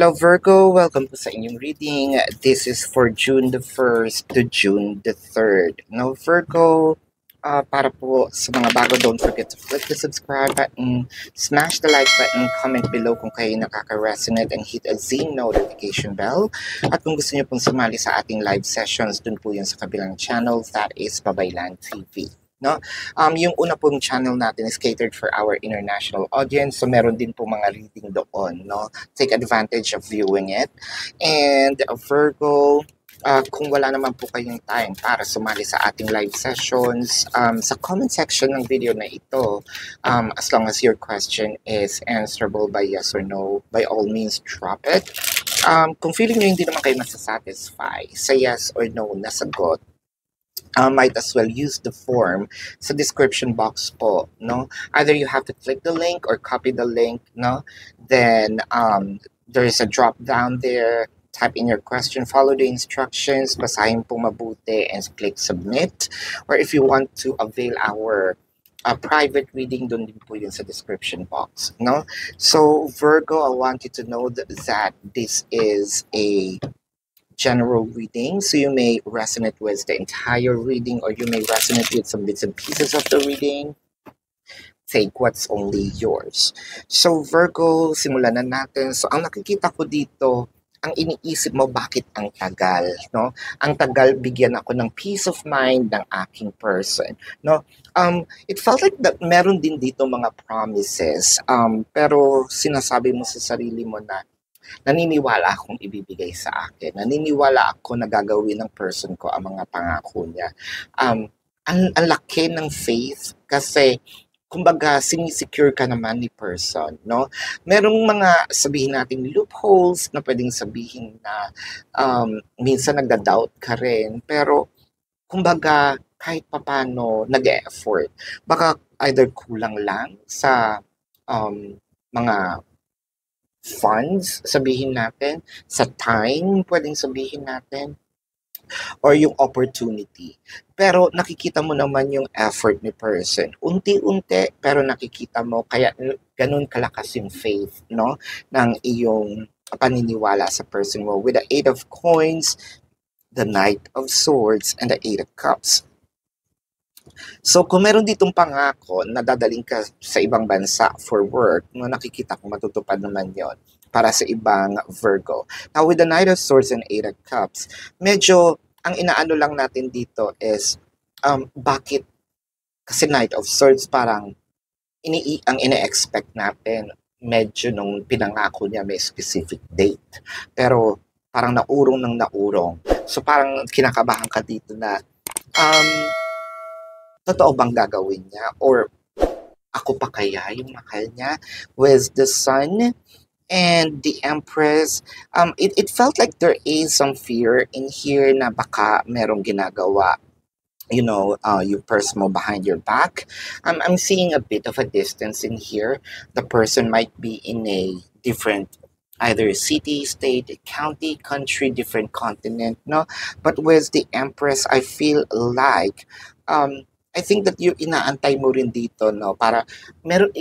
Hello Virgo, welcome po sa inyong reading. This is for June the 1st to June the 3rd. Now Virgo, para po sa mga bago, don't forget to click the subscribe button, smash the like button, comment below kung kayo nakaka-resonate, and hit a Zing notification bell. At kung gusto niyo pong sumali sa ating live sessions, dun po yun sa kabilang channel, that is Babaylan TV. No? Yung una pong channel natin is catered for our international audience. So meron din po mga reading doon. No? Take advantage of viewing it. And Virgo, kung wala naman po kayong time para sumali sa ating live sessions, sa comment section ng video na ito, as long as your question is answerable by yes or no, by all means, drop it. Kung feeling nyo hindi naman kayo masasatisfy sa yes or no na sagot, might as well use the form sa description box po, no? Either you have to click the link or copy the link, no? Then there is a drop down there, type in your question, follow the instructions, basahin po mabuti, and click submit. Or if you want to avail our private reading, doon din po yun sa description box, no? So Virgo, I want you to know that this is a general reading, so you may resonate with the entire reading or you may resonate with some bits and pieces of the reading. Take what's only yours. So Virgo, simulan na natin. So ang nakikita ko dito, ang iniisip mo, bakit ang tagal, no? Ang tagal, bigyan ako ng peace of mind ng aking person, no? It felt like that meron din dito mga promises, pero sinasabi mo sa sarili mo na naniniwala akong ibibigay sa akin. Naniniwala ako na gagawin ng person ko ang mga pangako niya. Ang laki ng faith kasi kumbaga sinisecure ka naman ni person, no? Merong mga sabihin nating loopholes na pwedeng sabihin na minsan nagda-doubt ka rin, pero kumbaga kahit papano nag-e-effort. Baka either kulang lang sa mga funds, sabihin natin, sa time, pwedeng sabihin natin, or yung opportunity. Pero nakikita mo naman yung effort ni person. Unti-unti, pero nakikita mo, kaya ganun kalakas yung faith, no? Ng iyong paniniwala sa person mo. With the 8 of coins, the Knight of Swords, and the 8 of Cups. So kung meron ditong pangako na dadaling ka sa ibang bansa for work, no, nakikita ko matutupad naman yon para sa ibang Virgo. Now with the Knight of Swords and 8 of Cups, medyo ang inaano lang natin dito is bakit kasi Knight of Swords parang ang ine-expect natin medyo nung pinangako niya may specific date. Pero parang naurong ng naurong. So parang kinakabahan ka dito na totoo bang gagawin niya? Or ako pa kaya yung mahal niya? With the Sun and the Empress, it felt like there is some fear in here na baka merong ginagawa, you know, yung person mo behind your back. I'm seeing a bit of a distance in here. The person might be in a different either city, state, county, country, different continent, no? But with the Empress, I feel like I think that yung inaantay mo rin dito, no? Para meron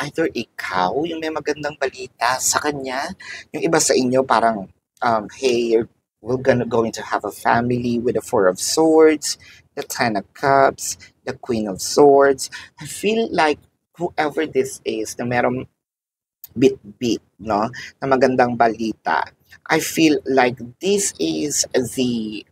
either ikaw yung may magandang balita sa kanya, yung iba sa inyo parang, hey, we're going to have a family with the 4 of Swords, the 10 of Cups, the Queen of Swords. I feel like whoever this is na merong bit-bit, no? Na magandang balita. I feel like this is the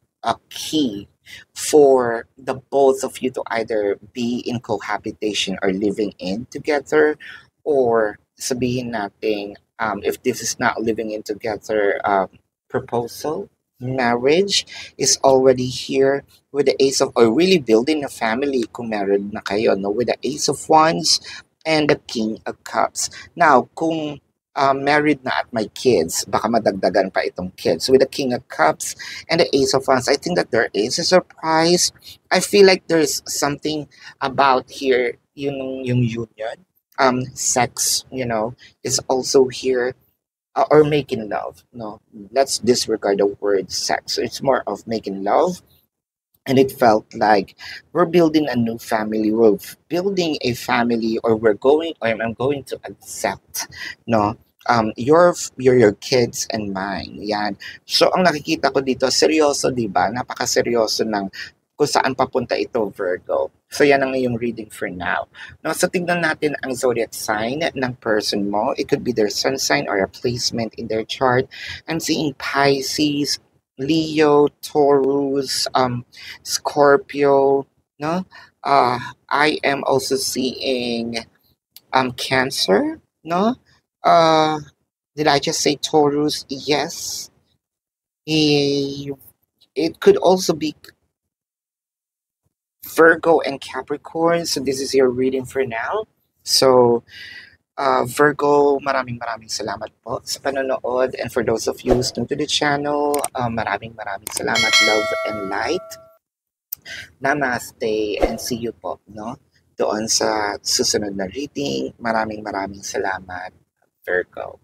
key for the both of you to either be in cohabitation or living in together, or sabihin natin, if this is not living in together, proposal, marriage is already here with the Ace of, or really building a family kung married na kayo, no? With the Ace of Wands and the King of Cups. Now, kung married na at may kids, baka madagdagan pa itong kids. With the King of Cups and the Ace of Wands, I think that there is a surprise. I feel like there's something about here, yung union. Sex, you know, is also here. Or making love. No, let's disregard the word sex. It's more of making love. And it felt like we're building a new family. We're building a family, or I'm going to accept, no, your kids and mine. Yan. So, ang nakikita ko dito, seryoso, di ba? Napakaseryoso ng kung saan papunta ito, Virgo. So, yan ang iyong reading for now. No, so, tignan natin ang zodiac sign ng person mo. It could be their sun sign or a placement in their chart. I'm seeing Pisces, Leo, Taurus, Scorpio, no? I am also seeing Cancer, no? Uh, did I just say Taurus? Yes. It could also be Virgo and Capricorn. So this is your reading for now. So, Virgo, maraming salamat po sa panonood. And for those of you who's new to the channel, maraming salamat, love and light. Namaste and see you po, no? Doon sa susunod na reading. Maraming salamat, Virgo.